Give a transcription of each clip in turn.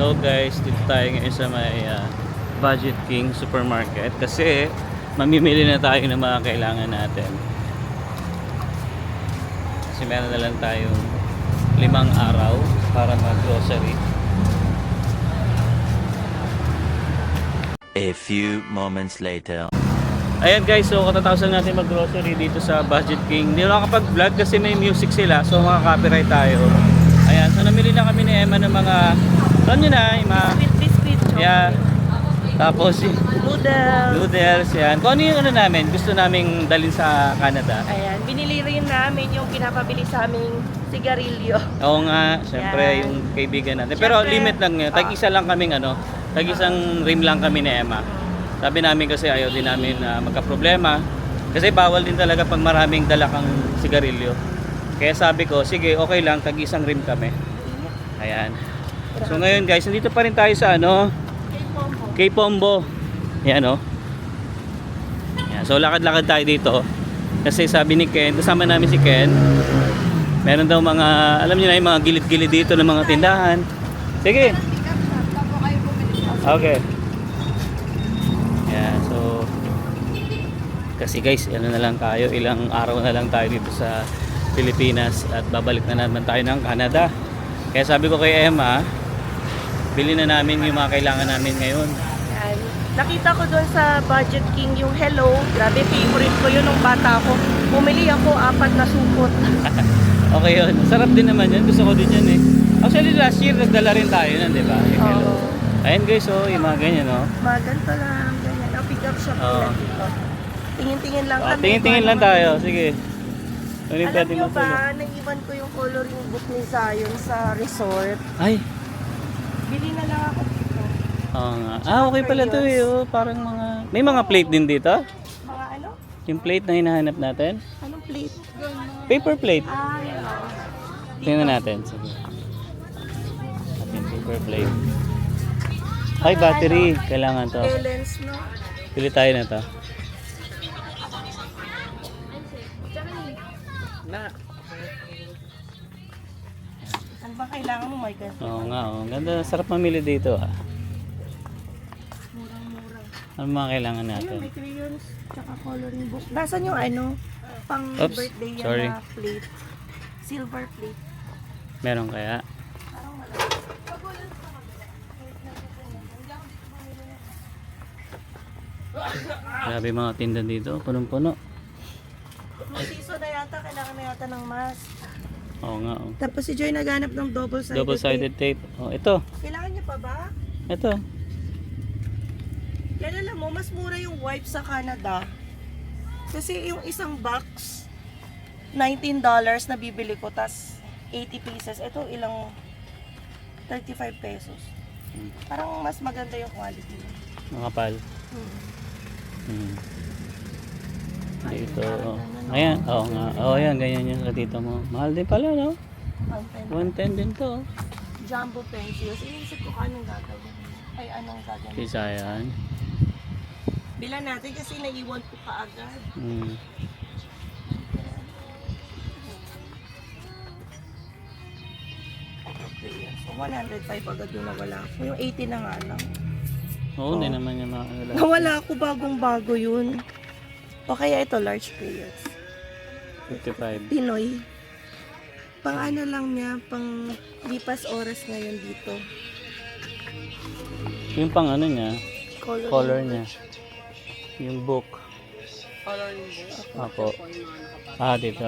Hello guys, dito tayo ngayon sa may Budget King Supermarket kasi mamimili na tayo ng mga kailangan natin. Kasi meron na lang tayong 5 araw para mag-grocery. A few moments later. Ayan guys, so katatapos natin mag-grocery dito sa Budget King. Hindi na nakapag-vlog kasi may music sila, so makaka-copyright tayo. Ayan, so namili na kami ni Emma ng mga, alam nyo na, yung mga Sweet biscuit, chocolate. yeah. Tapos Noodles. yan. Kung ano yung ano namin, gusto naming dalhin sa Canada. Ayan, binili rin namin yung pinapabili sa aming sigarilyo. Oo nga, syempre Yan. yung kaibigan natin. Pero Syempre, limit lang yun. Tag-isa lang kaming ano, tag-isang rim lang kami ni Emma. Sabi namin kasi ayaw din namin magka-problema. Kasi bawal din talaga pag maraming dala kang sigarilyo. Kaya sabi ko, sige, okay lang, tag-isang rim kami. Ayan. So ngayon guys, nandito pa rin tayo sa ano, K-Pombo. Yan o. Yan. So lakad-lakad tayo dito. Kasi sabi ni Ken, kasama namin si Ken, meron daw mga, alam niyo na yung mga gilid-gilid dito ng mga tindahan. Sige. Okay. Yan, so kasi guys, ano na lang tayo, ilang araw na lang tayo dito sa Pilipinas at babalik na naman tayo ng Canada. Kaya sabi ko kay Emma, bili na namin yung mga kailangan namin ngayon. Ayan. Nakita ko doon sa Budget King yung Hello. Grabe, favorite ko yun nung bata ko. Bumili ako 4 na supot. Okay yun, sarap din naman yun, gusto ko din yun eh. Actually last year nagdala rin tayo nun, di ba? Yung Hello. Ayan guys, oh, yung mga ganyan, oh. Mga ganito lang, ganyan. Ang pick up shop Oo. nila dito. Tingin-tingin lang kami. Tingin-tingin lang tayo, sige. Ano yung Alam pwede nyo magtuloy? ba, naiwan ko yung coloring book ni Zion sa resort. Ay, Bili na lang ako dito. oo nga. Okay pala to eh, oh. Parang mga, may mga plate din dito. Mga ano? Yung plate na hinahanap natin. Anong plate? Paper plate. Ah, yun o. Tingnan natin, sige. Ating paper plate. Ay, battery. Kailangan to. Balance, no? Pili tayo na to. Ano ba kailangan mo, my God? Oo nga, oh. Ganda, sarap mamili dito ah. Murang-mura. Ano mga kailangan Ayun, natin? may crayons, tsaka coloring book. Nasaan yung ano? Pang Oops, birthday yan sorry. na plate. Silver plate. Meron kaya? Parang wala. Grabe mga tinda dito, punong-puno. Flu season na yata, kailangan na yata ng mask. Oo nga, oh. Tapos si Joy naghanap ng double-sided Double-sided tape. Oh, ito. Kailangan niya pa ba? Ito. Yan alam mo, mas mura yung wipes sa Canada. Kasi yung isang box, $19 na bibili ko, tas 80 pieces. Ito ilang 35 pesos. Parang mas maganda yung quality. Makapal. Hmm. Hmm. Dito, oh. Ayan, oo nga. Oo, ayan, ganyan yung sa dito mo. Mahal din pala, no? Fountain. 110 din to. Jumbo pencils. Iniisip ko kung anong gagawin. Ay, anong gagawin. Kisa yan. Bilan natin kasi naiwan ko kaagad. Hmm. So, 105 agad yung nawala ko. Yung 80 na nga lang. Oo, hindi naman yung mga ano lang. Nawala ako bagong-bago yun. O kaya ito, large prayers. 55. Pinoy. Pang ano lang niya, pang lipas oras ngayon dito. Yung pang ano niya, Color. color niya. Yung book. Coloring book. Ako. Ah, dito.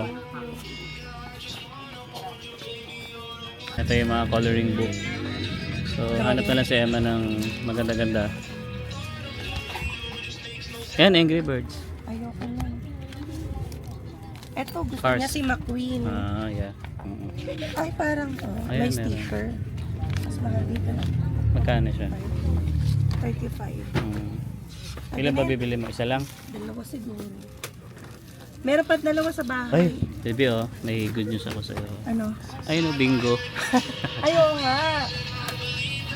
Ito yung mga coloring book. So, hanap na lang si Emma ng maganda-ganda. Yan, Angry Birds. Ayoko na. Ito, gusto Cars. niya si McQueen. Ah, yeah. Ay, parang Ayan, may meron. sticker. Mas mahal dito na. Magkano siya? 35. Ilan ba bibili mo? Isa lang? Dalawa siguro. Meron pa dalawa sa Ay, bahay. baby oh, may good news ako sa'yo. Ano? Ayun oh, bingo. Ayaw nga.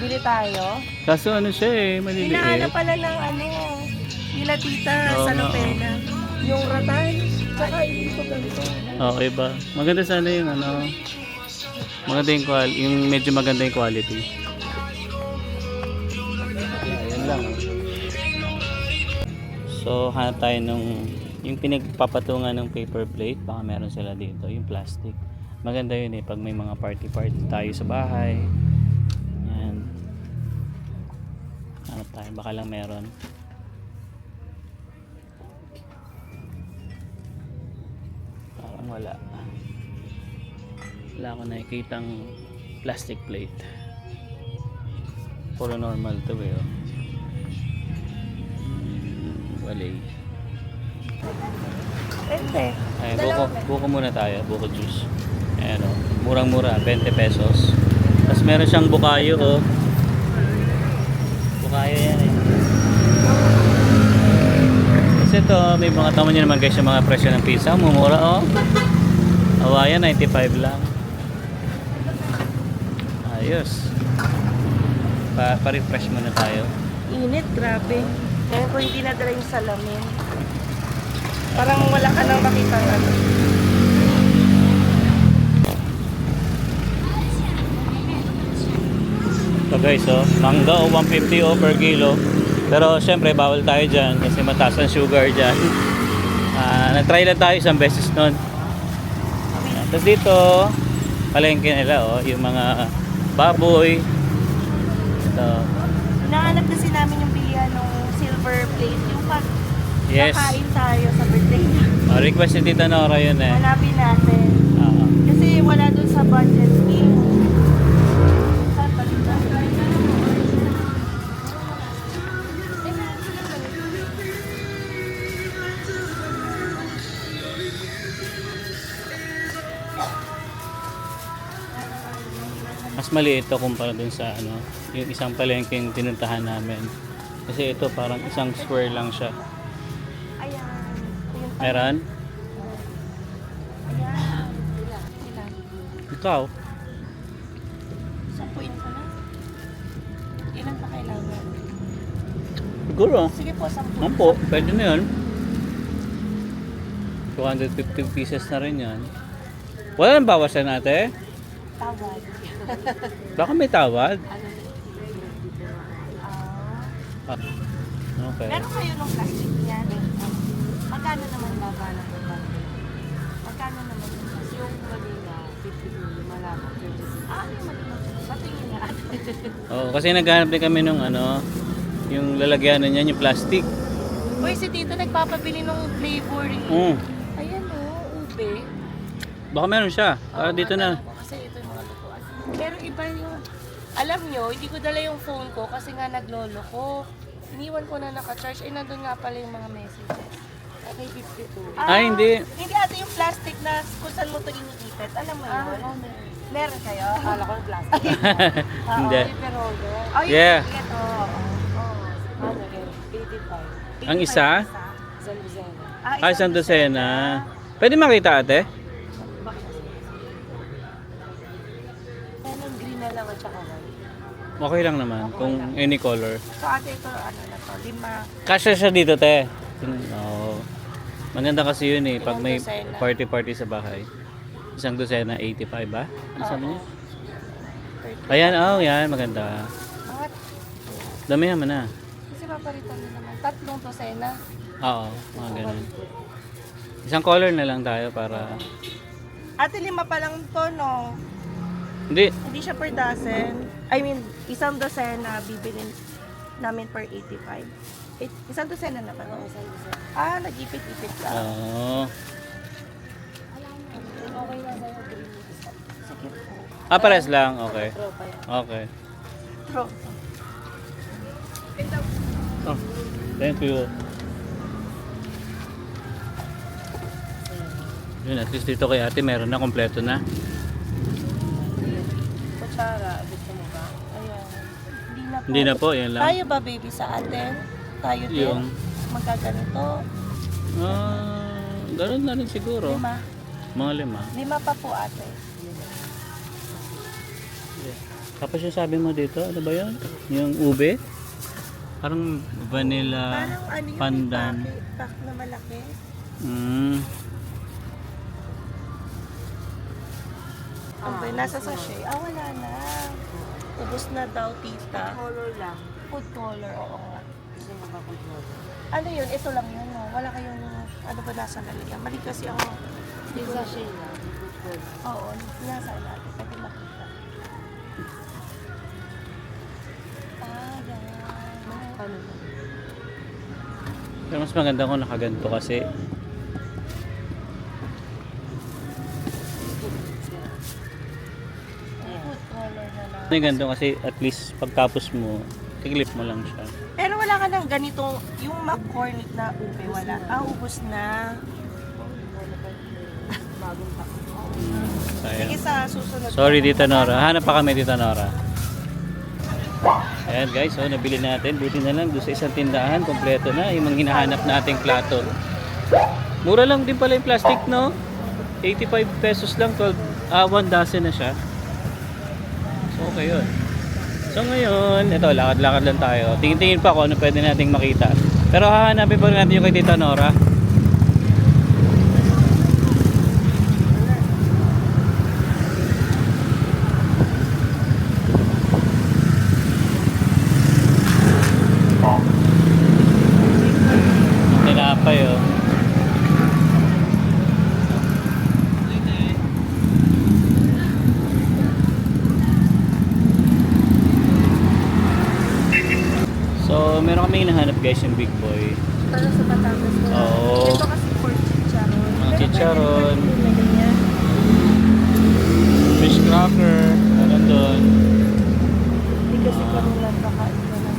Bili tayo. Kaso ano siya eh, maliliit. Hinahanap pala ng ano, nila tita Oo sa nga, Lopena. Yung ratay. Tsaka hindi ko ganito. Okay ba? Maganda sana yung ano. Maganda yung quality, yung medyo maganda yung quality. Yun lang. So, hanap tayo nung yung pinagpapatungan ng paper plate. Baka meron sila dito, yung plastic. Maganda yun pag may mga party-party tayo sa bahay. Yan. Hanap tayo, baka lang meron. Parang wala. Wala ako nakikitang plastic plate. Puro normal to oh. Walay. Pwede. Ay, buko muna tayo, buko juice. Ayan o, murang-mura, 20 pesos. Tapos meron siyang bukayo o. Bukayo yan eh. Kasi ito, may mga tama nyo naman guys yung mga presyo ng pizza. Mumura o. Awayan, 95 lang. Ayos. Pa-refresh muna tayo. Init, grabe. Ngayon ko hindi nadala yung salamin. Parang wala ka nang makita ano. So guys, mangga o 150 per kilo. Pero syempre bawal tayo dyan kasi mataas ang sugar dyan. Nag-try lang tayo isang beses nun. Tapos dito, palengke nila yung mga baboy. Ito. Hinahanap kasi namin yung bilihan ng silver plate. Yung pag Yes. kakain tayo sa birthday niya. Request ni Tita Nora yun eh. Hanapin natin. Oo. Kasi wala dun sa budget scheme. Saan ba dito? Mas maliit ito kumpara dun sa yung isang palengkeng pinuntahan namin. Kasi ito parang isang square lang siya. Ayan. Ayun pa. Meron? Ayan. Ilan? Ikaw? Sampuin ko na. Ilan pa kailangan? Siguro. Sige po, 10. Mampo, pwede na yun. 250 pieces na rin yan. Wala nang bawasan natin? Tawad. Baka may tawad? Ah. Okay. Meron kayo nung plastic niyan? Magkano naman baba ng baba? Magkano naman yung plastic? Yung Manila, 50 yung Malabang, 36. Yung Manila. Patingin nga. Oo, kasi naghanap din kami nung yung lalagyanan niyan, yung plastic. Uy, si Tito nagpapabili ng flavor eh. Mm. Ayan ube. Baka meron siya. Para dito na. Kasi ito yung mga lutuan. Pero iba yung, alam nyo, hindi ko dala yung phone ko kasi nga naglolo ko. Iniwan ko na naka-charge. Nandun nga pala yung mga messages. Okay, 52. Hindi. Hindi ate yung plastic na kung saan mo ito iniipit. Alam mo yun? Meron kayo? Akala ko yung plastic. Hindi. Pero, Oh, Yeah. Ito. ano yun, 85. Ang isa? Isang dozena. Ay, isang dosena. Pwede makita ate? Parang green na lang at saka white. Okay lang naman. Kung any color. So ate ito, ano na to? 5. Kasya siya dito, te. Oo. Maganda kasi yun pag may Ilang dosena? party-party sa bahay. Isang dosena, 85 ba? Ano sabi niya? 30. Ayan, yan. Maganda. Angat. Damihan mo na. Kasi papalitan nyo naman. 3 dosena. Oo, mga ganun. Isang color na lang tayo para... Ate, 5 pa lang to, no? Hindi. Hindi siya per dozen. I mean, isang dosena bibilin namin per 85. Isang dosena na ba? No? Nag-ipit-ipit ka. Oo. Okay na sa'yo, green. Sige po. Pares lang. Okay. Tropa yan. Okay. True. Oh, thank you. Yun, at least dito kay ate meron na, kompleto na. Kutsara, gusto mo ba? Ayan. Hindi na po, yan lang. Tayo ba, baby, sa atin? Tayo din? Yung- Magkaganito? Ganun na rin siguro. 5. Mga 5. 5 pa po, ate. Yeah. Tapos yung sabi mo dito, ano ba yun? Yung ube? Parang vanilla Parang ano yun? pandan. Pack na malaki. Mm. Nasa sachet. Wala na. Ubus na daw, tita. Color lang. Food color, oo nga. Gusto mo ba food color? Ano yun? Ito lang yun, no? Wala kayong, ano ba nasa lalagyan? Mali kasi ang, Yung sachet lang. Food color. oo, nasa natin. Pwede makita. Ah, ganyan. Ano ba? Pero mas maganda kung nakaganto kasi Food color na lang. may ganito kasi at least pagtapos mo, tiklip mo lang siya. Pero wala ka ng ganitong, yung McCormick na ube, wala. Ah, ubos na. Bagong pa. Sige, Sayang. sa susunod. Sorry, Tita Nora. Hanap pa kami, Tita Nora. Ayan guys, so nabili natin. Buti na lang doon sa isang tindahan, kompleto na yung mga hinahanap nating plato. Mura lang din pala yung plastic, no? 85 pesos lang, 1 dozen na siya. So okay yun. So ngayon, ito, lakad-lakad lang tayo. Tingin-tingin pa kung ano pwede nating makita. Pero hahanapin pa natin yung kay Tita Nora. Tinapay, oh. So, meron kami hinahanap guys yung big boy. Para sa Batangas mo. Oo. Ito kasi for chicharon. Mga chicharon. Pero pwede rin ganyan. Fish cracker. Meron doon. Hindi kasi kami nagkakain na naman.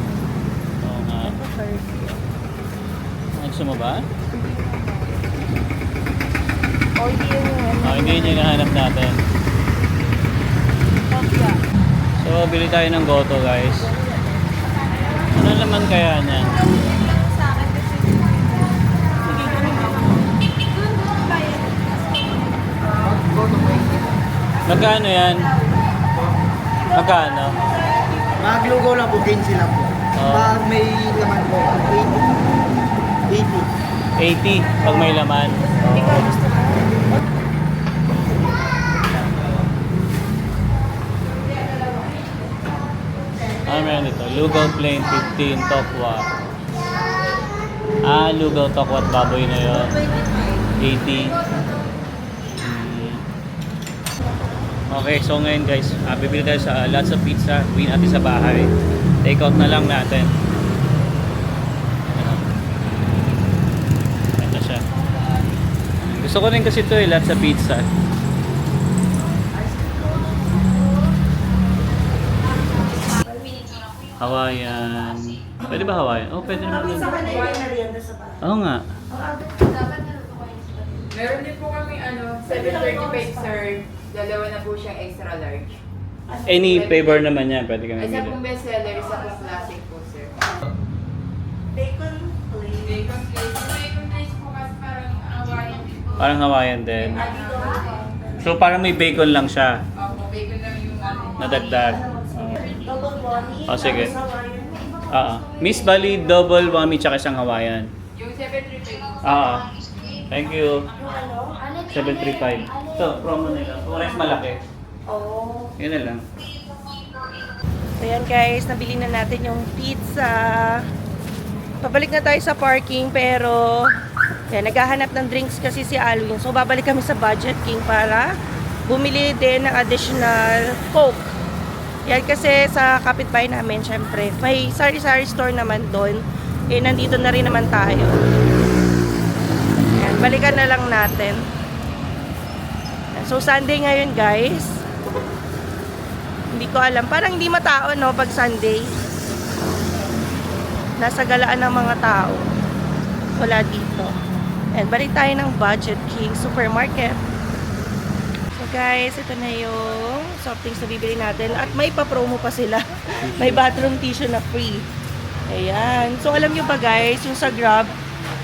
Oo nga. Ito 30. Gusto mo ba? O, hindi yun yung ano. Hindi yun yung hinahanap natin. Kopya. So, bili tayo ng goto guys. Ano naman kaya niyan? Sa akin kasi. Sige, ganun lang. Magkano yan? Magkano? Maglugo lang po, 15 lang po. Oo. Pag may laman po, 80. 80 pag may laman. Ikaw gusto mo? Ano meron dito? Lugaw plain 15, tokwa. Lugaw, tokwa at baboy na yun. 80. Okay, so ngayon guys, bibili tayo sa lots of pizza. Uwi natin sa bahay. Take out na lang natin. Ito siya. Gusto ko rin kasi ito lots of pizza. Hawaiian. Pwede ba Hawaiian? Oh, pwede naman. Sa kanila yung merienda sa bahay. Oo nga. Meron din po kami 735 sir. Dalawa na po siyang extra large. Any flavor naman yan, pwede kami Isa bili. pong bestseller, isa pong classic po sir. Bacon plate. Bacon place. Bacon place po kasi parang Hawaiian din po. Parang Hawaiian din. So parang may bacon lang siya. Opo, bacon lang yung Nadagdag. Double wani. Oh, sige. Tapos Hawaiian. Miss Bali, double wami tsaka isang Hawaiian. Yung 735 po. Thank you. Yung ano? 735. Ito, promo nila. Kung ref malaki. Oh. Yun na lang. So yan guys, nabili na natin yung pizza. Pabalik na tayo sa parking pero yan, naghahanap ng drinks kasi si Alwin. So babalik kami sa Budget King para bumili din ng additional Coke. Yan kasi sa kapitbahay namin, syempre, may sari-sari store naman doon. Eh, nandito na rin naman tayo. Yan, balikan na lang natin. So, Sunday ngayon, guys. Hindi ko alam. Parang hindi matao, no, pag Sunday. Nasa galaan ng mga tao. Wala dito. And balik tayo ng Budget King Supermarket. So guys, ito na yung soft drinks na bibili natin. At may pa-promo pa sila. May bathroom tissue na free. Ayan. So alam nyo ba guys, yung sa Grab,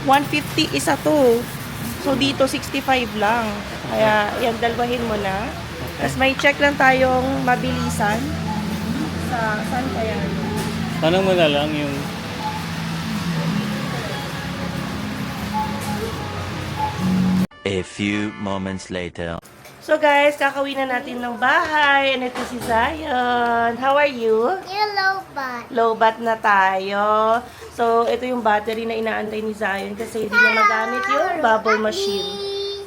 150 isa to. So dito, 65 lang. Kaya yan, dalwahin mo na. Tapos may check lang tayong mabilisan. Saan kaya? Tanong mo na lang yung... A few moments later. So guys, kakauwi na natin ng bahay. And ito si Zion. How are you? Hello, bud. Lowbat na tayo. So, ito yung battery na inaantay ni Zion kasi hindi niya magamit yung bubble machine.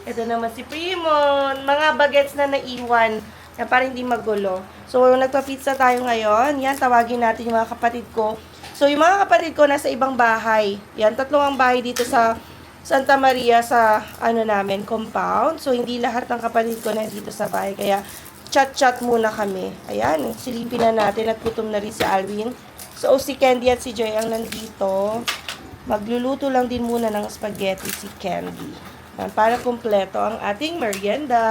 Ito naman si Primon. Mga bagets na naiwan na para hindi magulo. So, nagpa-pizza tayo ngayon. Yan, tawagin natin yung mga kapatid ko. So, yung mga kapatid ko nasa ibang bahay. Yan, 3 ang bahay dito sa Santa Maria sa namin, compound. So, hindi lahat ng kapatid ko na dito sa bahay. Kaya, chat-chat muna kami. Ayan, silipin na natin at gutom na rin si Alvin. So, si Candy at si Joy ang nandito. Magluluto lang din muna ng spaghetti si Candy. Ayan, para kumpleto ang ating merienda.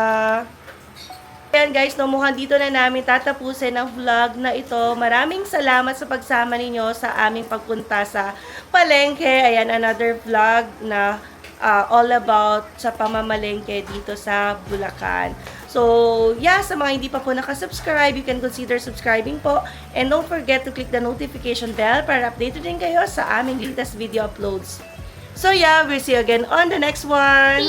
Ayan guys, no, mukhang dito na namin tatapusin ang vlog na ito. Maraming salamat sa pagsama ninyo sa aming pagpunta sa palengke. Ayan, another vlog na all about sa pamamalengke dito sa Bulacan. So, yeah, sa mga hindi pa po nakasubscribe, you can consider subscribing po. And don't forget to click the notification bell para updated din kayo sa aming latest video uploads. So, yeah, we'll see you again on the next one.